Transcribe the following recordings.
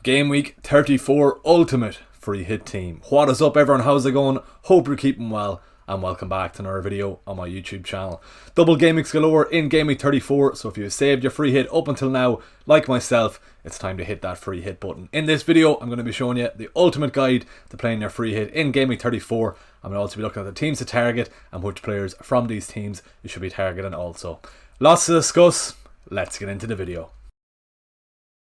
Game week 34 Ultimate Free Hit team. What is up everyone, how's it going? Hope you're keeping well and welcome back to another video on my YouTube channel. Double game weeks galore in Game week 34, so if you've saved your free hit up until now, like myself, it's time to hit that free hit button. In this video, I'm going to be showing you the ultimate guide to playing your free hit in Game week 34. I'm going to also be looking at the teams to target and which players from these teams you should be targeting also. Lots to discuss, let's get into the video.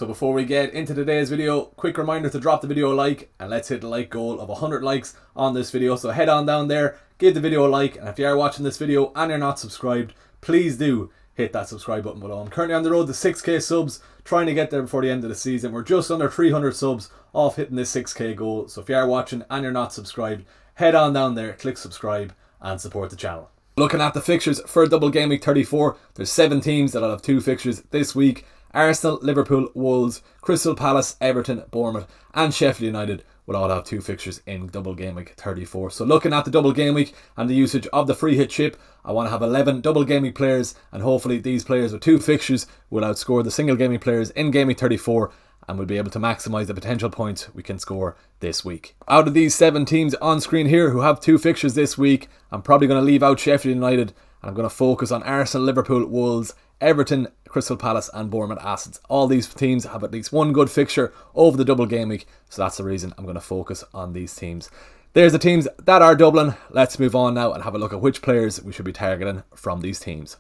So before we get into today's video, quick reminder to drop the video a like and let's hit the like goal of 100 likes on this video. So head on down there, give the video a like, and if you are watching this video and you're not subscribed, please do hit that subscribe button below. I'm currently on the road to 6k subs, trying to get there before the end of the season. We're just under 300 subs off hitting this 6k goal. So if you are watching and you're not subscribed, head on down there, click subscribe and support the channel. Looking at the fixtures for double game week 34, there's 7 teams that'll have 2 fixtures this week. Arsenal, Liverpool, Wolves, Crystal Palace, Everton, Bournemouth and Sheffield United will all have 2 fixtures in double game week 34. So looking at the double game week and the usage of the free hit chip, I want to have 11 double game week players, and hopefully these players with 2 fixtures will outscore the single game week players in game week 34 and we'll be able to maximise the potential points we can score this week. Out of these 7 teams on screen here who have 2 fixtures this week, I'm probably going to leave out Sheffield United and I'm going to focus on Arsenal, Liverpool, Wolves, Everton, Crystal Palace and Bournemouth assets. All these teams have at least 1 good fixture over the double game week, so that's the reason I'm going to focus on these teams. There's the teams that are doubling. Let's move on now and have a look at which players we should be targeting from these teams.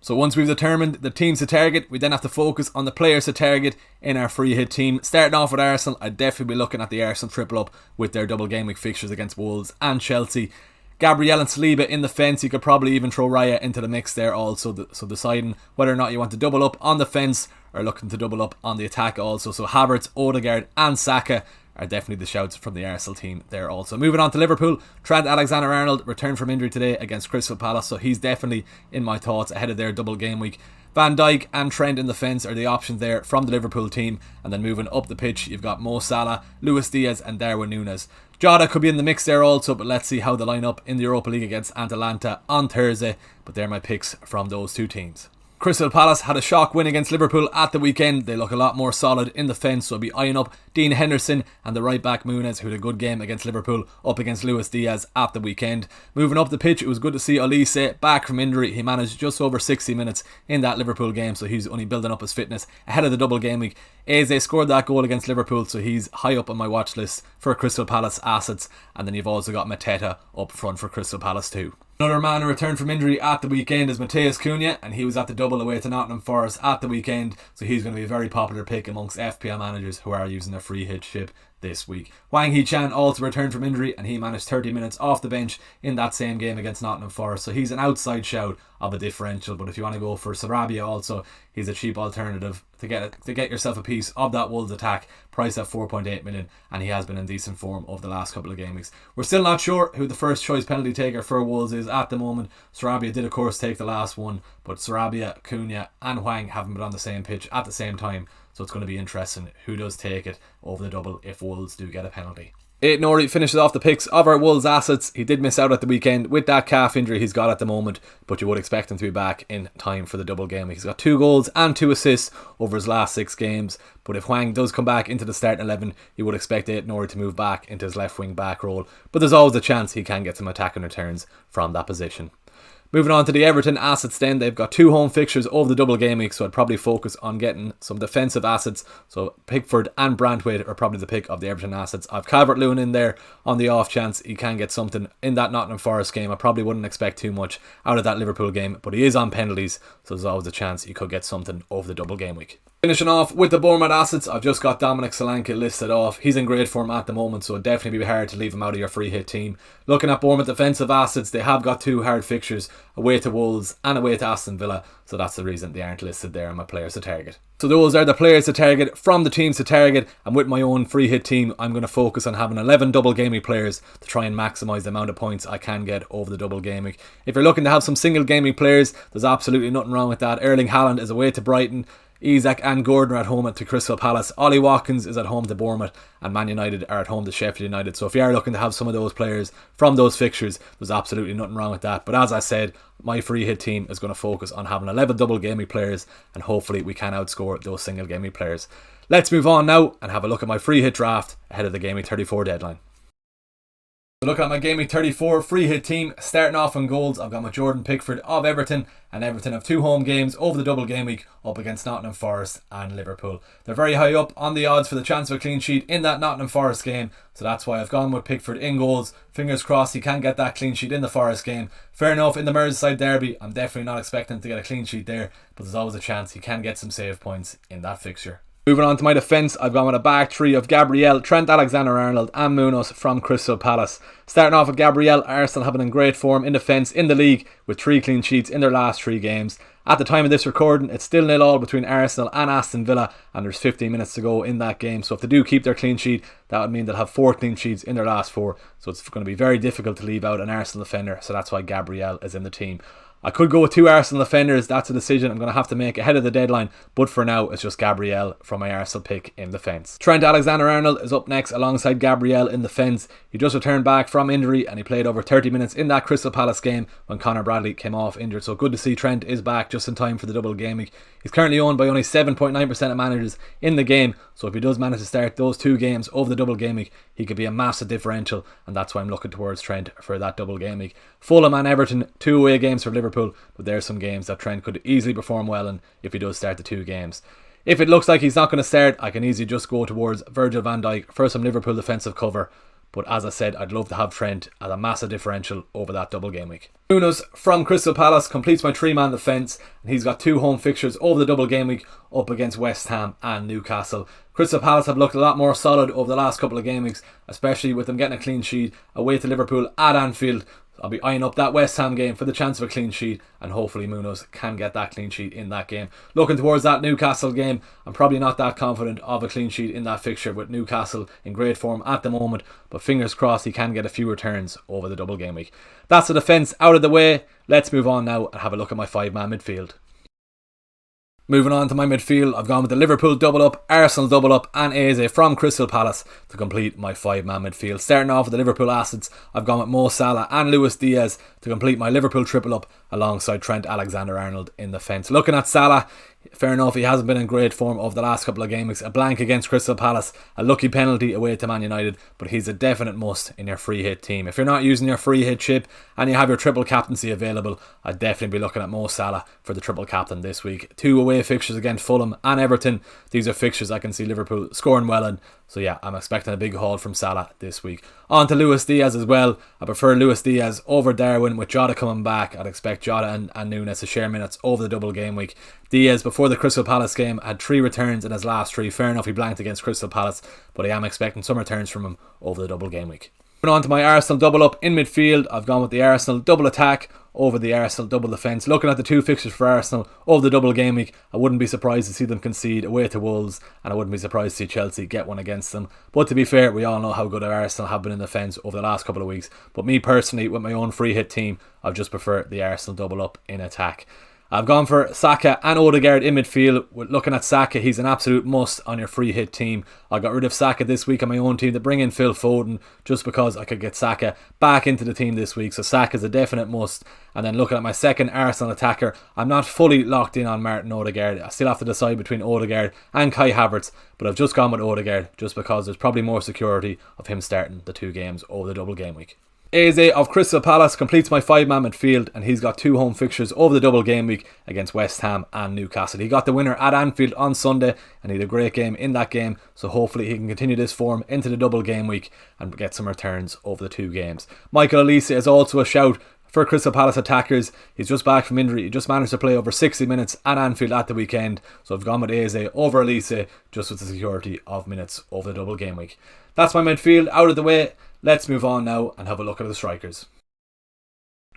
So once we've determined the teams to target, we then have to focus on the players to target in our free hit team. Starting off with Arsenal, I'd definitely be looking at the Arsenal triple up with their double game week fixtures against Wolves and Chelsea. Gabriel and Saliba in the fence. You could probably even throw Raya into the mix there also, so deciding whether or not you want to double up on the fence or looking to double up on the attack also. So Havertz, Odegaard and Saka are definitely the shouts from the Arsenal team there also. Moving on to Liverpool, Trent Alexander-Arnold returned from injury today against Crystal Palace, so he's definitely in my thoughts ahead of their double game week. Van Dijk and Trent in the fence are the options there from the Liverpool team, and then moving up the pitch you've got Mo Salah, Luis Diaz and Darwin Núñez. Jota could be in the mix there also, but let's see how they line up in the Europa League against Atalanta on Thursday, but they're my picks from those 2 teams. Crystal Palace had a shock win against Liverpool at the weekend. They look a lot more solid in the fence, so I'll be eyeing up Dean Henderson and the right back Muniz, who had a good game against Liverpool up against Luis Diaz at the weekend. Moving up the pitch, it was good to see Olise back from injury. He managed just over 60 minutes in that Liverpool game, so he's only building up his fitness ahead of the double game week. Eze scored that goal against Liverpool, so he's high up on my watch list for Crystal Palace assets, and then you've also got Mateta up front for Crystal Palace too. Another man who returned from injury at the weekend is Matheus Cunha, and he was at the double away to Nottingham Forest at the weekend, so he's going to be a very popular pick amongst FPL managers who are using a free hit chip this week. Wang Hee-chan also returned from injury and he managed 30 minutes off the bench in that same game against Nottingham Forest, so he's an outside shout of a differential. But if you want to go for Sarabia also, he's a cheap alternative to get yourself a piece of that Wolves attack, priced at 4.8 million, and he has been in decent form over the last couple of game weeks. We're still not sure who the first choice penalty taker for Wolves is at the moment. Sarabia did of course take the last one, but Sarabia, Cunha and Hwang haven't been on the same pitch at the same time, so it's going to be interesting who does take it over the double if Wolves do get a penalty. Nori finishes off the picks of our Wolves assets. He did miss out at the weekend with that calf injury he's got at the moment, but you would expect him to be back in time for the double game. He's got 2 goals and 2 assists over his last 6 games, but if Hwang does come back into the starting 11, you would expect Nori to move back into his left wing back role, but there's always a chance he can get some attacking returns from that position. Moving on to the Everton assets then, they've got 2 home fixtures over the double game week, so I'd probably focus on getting some defensive assets. So Pickford and Branthwaite are probably the pick of the Everton assets. I've Calvert-Lewin in there on the off chance he can get something in that Nottingham Forest game. I probably wouldn't expect too much out of that Liverpool game, but he is on penalties, so there's always a chance he could get something over the double game week. Finishing off with the Bournemouth assets, I've just got Dominic Solanke listed off. He's in great form at the moment, so it'd definitely be hard to leave him out of your free hit team. Looking at Bournemouth defensive assets, they have got 2 hard fixtures, away to Wolves and away to Aston Villa, so that's the reason they aren't listed there on my players to target. So those are the players to target from the teams to target, and with my own free hit team I'm going to focus on having 11 double game week players to try and maximise the amount of points I can get over the double game week. If you're looking to have some single game week players, there's absolutely nothing wrong with that. Erling Haaland is away to Brighton. Isak and Gordon are at home to Crystal Palace. Ollie Watkins is at home to Bournemouth, and Man United are at home to Sheffield United. So if you are looking to have some of those players from those fixtures, there's absolutely nothing wrong with that. But as I said, my free hit team is going to focus on having 11 double game week players, and hopefully we can outscore those single game week players. Let's move on now and have a look at my free hit draft ahead of the game week 34 deadline. Looking at my game week 34 free hit team, starting off on goals, I've got my Jordan Pickford of Everton, and Everton have 2 home games over the double game week up against Nottingham Forest and Liverpool. They're very high up on the odds for the chance of a clean sheet in that Nottingham Forest game, so that's why I've gone with Pickford in goals. Fingers crossed he can get that clean sheet in the Forest game. Fair enough, in the Merseyside derby, I'm definitely not expecting to get a clean sheet there, but there's always a chance he can get some save points in that fixture. Moving on to my defence, I've gone with a back three of Gabriel, Trent Alexander-Arnold and Munoz from Crystal Palace. Starting off with Gabriel, Arsenal have been in great form in defence in the league with 3 clean sheets in their last 3 games. At the time of this recording, it's still 0-0 between Arsenal and Aston Villa, and there's 15 minutes to go in that game. So if they do keep their clean sheet, that would mean they'll have 4 clean sheets in their last 4. So it's going to be very difficult to leave out an Arsenal defender, so that's why Gabriel is in the team. I could go with 2 Arsenal defenders. That's a decision I'm going to have to make ahead of the deadline, but for now it's just Gabriel from my Arsenal pick in defence. Trent Alexander-Arnold is up next alongside Gabriel in defence. He just returned back from injury and he played over 30 minutes in that Crystal Palace game when Conor Bradley came off injured, so good to see Trent is back just in time for the double game week. He's currently owned by only 7.9% of managers in the game, so if he does manage to start those 2 games over the double game week, he could be a massive differential, and that's why I'm looking towards Trent for that double game week. Fulham and Everton, 2 away games for Liverpool, but there's some games that Trent could easily perform well in if he does start the 2 games. If it looks like he's not going to start, I can easily just go towards Virgil van Dijk for some Liverpool defensive cover. But as I said, I'd love to have Trent as a massive differential over that double game week. Munoz from Crystal Palace completes my 3-man defence, and he's got 2 home fixtures over the double game week up against West Ham and Newcastle. Crystal Palace have looked a lot more solid over the last couple of game weeks, especially with them getting a clean sheet away to Liverpool at Anfield. I'll be eyeing up that West Ham game for the chance of a clean sheet, and hopefully Munoz can get that clean sheet in that game. Looking towards that Newcastle game, I'm probably not that confident of a clean sheet in that fixture with Newcastle in great form at the moment, but fingers crossed he can get a few returns over the double game week. That's the defence out of the way. Let's move on now and have a look at my 5-man midfield. Moving on to my midfield, I've gone with the Liverpool double up, Arsenal double up and Eze from Crystal Palace to complete my 5-man midfield. Starting off with the Liverpool assets, I've gone with Mo Salah and Luis Diaz to complete my Liverpool triple up alongside Trent Alexander-Arnold in the fence. Looking at Salah, fair enough, he hasn't been in great form over the last couple of games. A blank against Crystal Palace, a lucky penalty away to Man United, but he's a definite must in your free hit team. If you're not using your free hit chip and you have your triple captaincy available, I'd definitely be looking at Mo Salah for the triple captain this week. 2 away fixtures against Fulham and Everton. These are fixtures I can see Liverpool scoring well in. So yeah, I'm expecting a big haul from Salah this week. On to Luis Diaz as well. I prefer Luis Diaz over Darwin with Jota coming back. I'd expect Jota and Nunes to share minutes over the double game week. Diaz, before the Crystal Palace game, had 3 returns in his last 3. Fair enough, he blanked against Crystal Palace, but I am expecting some returns from him over the double game week. Moving on to my Arsenal double up in midfield, I've gone with the Arsenal double attack over the Arsenal double defence. Looking at the 2 fixtures for Arsenal over the double game week, I wouldn't be surprised to see them concede away to Wolves, and I wouldn't be surprised to see Chelsea get one against them. But to be fair, we all know how good our Arsenal have been in defence over the last couple of weeks. But me personally, with my own free hit team, I've just preferred the Arsenal double up in attack. I've gone for Saka and Odegaard in midfield. Looking at Saka, he's an absolute must on your free hit team. I got rid of Saka this week on my own team to bring in Phil Foden just because I could get Saka back into the team this week. So Saka's a definite must. And then looking at my second Arsenal attacker, I'm not fully locked in on Martin Odegaard. I still have to decide between Odegaard and Kai Havertz, but I've just gone with Odegaard just because there's probably more security of him starting the 2 games over the double game week. Eze of Crystal Palace completes my 5-man midfield, and he's got 2 home fixtures over the double game week against West Ham and Newcastle. He got the winner at Anfield on Sunday and he had a great game in that game, so hopefully he can continue this form into the double game week and get some returns over the 2 games. Michael Olise is also a shout for Crystal Palace attackers. He's just back from injury. He just managed to play over 60 minutes at Anfield at the weekend, so I've gone with Eze over Olise just with the security of minutes over the double game week. That's my midfield out of the way. Let's move on now and have a look at the strikers.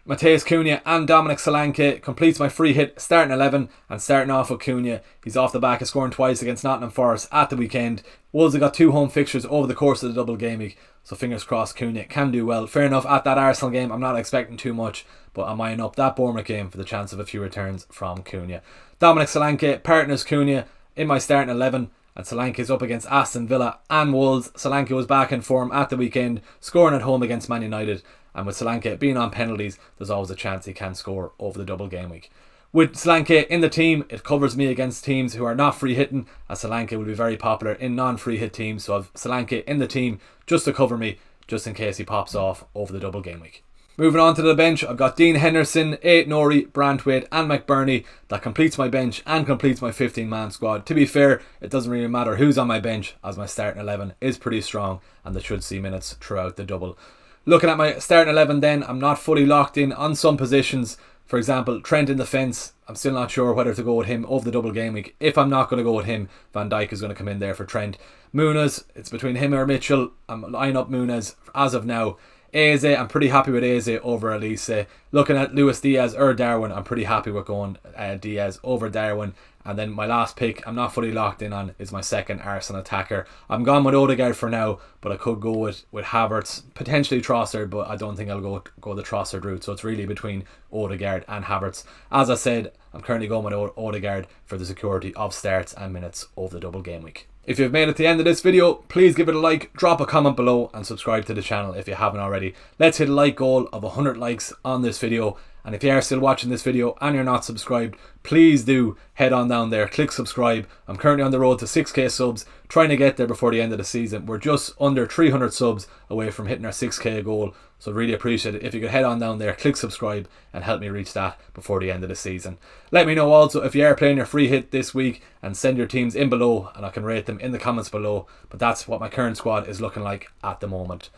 Matheus Cunha and Dominic Solanke completes my free hit starting 11, and starting off with Cunha, he's off the back of scoring twice against Nottingham Forest at the weekend. Wolves have got 2 home fixtures over the course of the double game week, so fingers crossed Cunha can do well. Fair enough, at that Arsenal game I'm not expecting too much, but I'm eyeing up that Bournemouth game for the chance of a few returns from Cunha. Dominic Solanke partners Cunha in my starting 11, and Solanke is up against Aston Villa and Wolves. Solanke was back in form at the weekend, scoring at home against Man United, and with Solanke being on penalties, there's always a chance he can score over the double game week. With Solanke in the team, it covers me against teams who are not free hitting, as Solanke will be very popular in non-free hit teams, so I've Solanke in the team just to cover me, just in case he pops off over the double game week. Moving on to the bench, I've got Dean Henderson, Ait-Nouri, Branthwaite and McBurney. That completes my bench and completes my 15-man squad. To be fair, it doesn't really matter who's on my bench, as my starting 11 is pretty strong and they should see minutes throughout the double. Looking at my starting 11 then, I'm not fully locked in on some positions. For example, Trent in the fence, I'm still not sure whether to go with him over the double game week. If I'm not going to go with him, Van Dijk is going to come in there for Trent. Muniz, it's between him or Mitchell. I'm lining up Muniz as of now. Eze, I'm pretty happy with Eze over Elise. Looking at Luis Diaz or Darwin, I'm pretty happy with going Diaz over Darwin. And then my last pick, I'm not fully locked in on, is my second Arsenal attacker. I'm gone with Odegaard for now, but I could go with Havertz, potentially Trossard, but I don't think I'll go the Trossard route. So it's really between Odegaard and Havertz. As I said, I'm currently going with Odegaard for the security of starts and minutes over the double game week. If you've made it to the end of this video, please give it a like, drop a comment below and subscribe to the channel if you haven't already. Let's hit a like goal of 100 likes on this video. And if you are still watching this video and you're not subscribed, please do head on down there, click subscribe. I'm currently on the road to 6k subs, trying to get there before the end of the season. We're just under 300 subs away from hitting our 6k goal, so really appreciate it if you could head on down there, click subscribe and help me reach that before the end of the season. Let me know also if you are playing your free hit this week, and send your teams in below and I can rate them in the comments below. But that's what my current squad is looking like at the moment.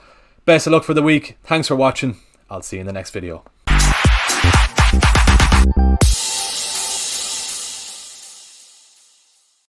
Best of luck for the week. Thanks for watching. I'll see you in the next video.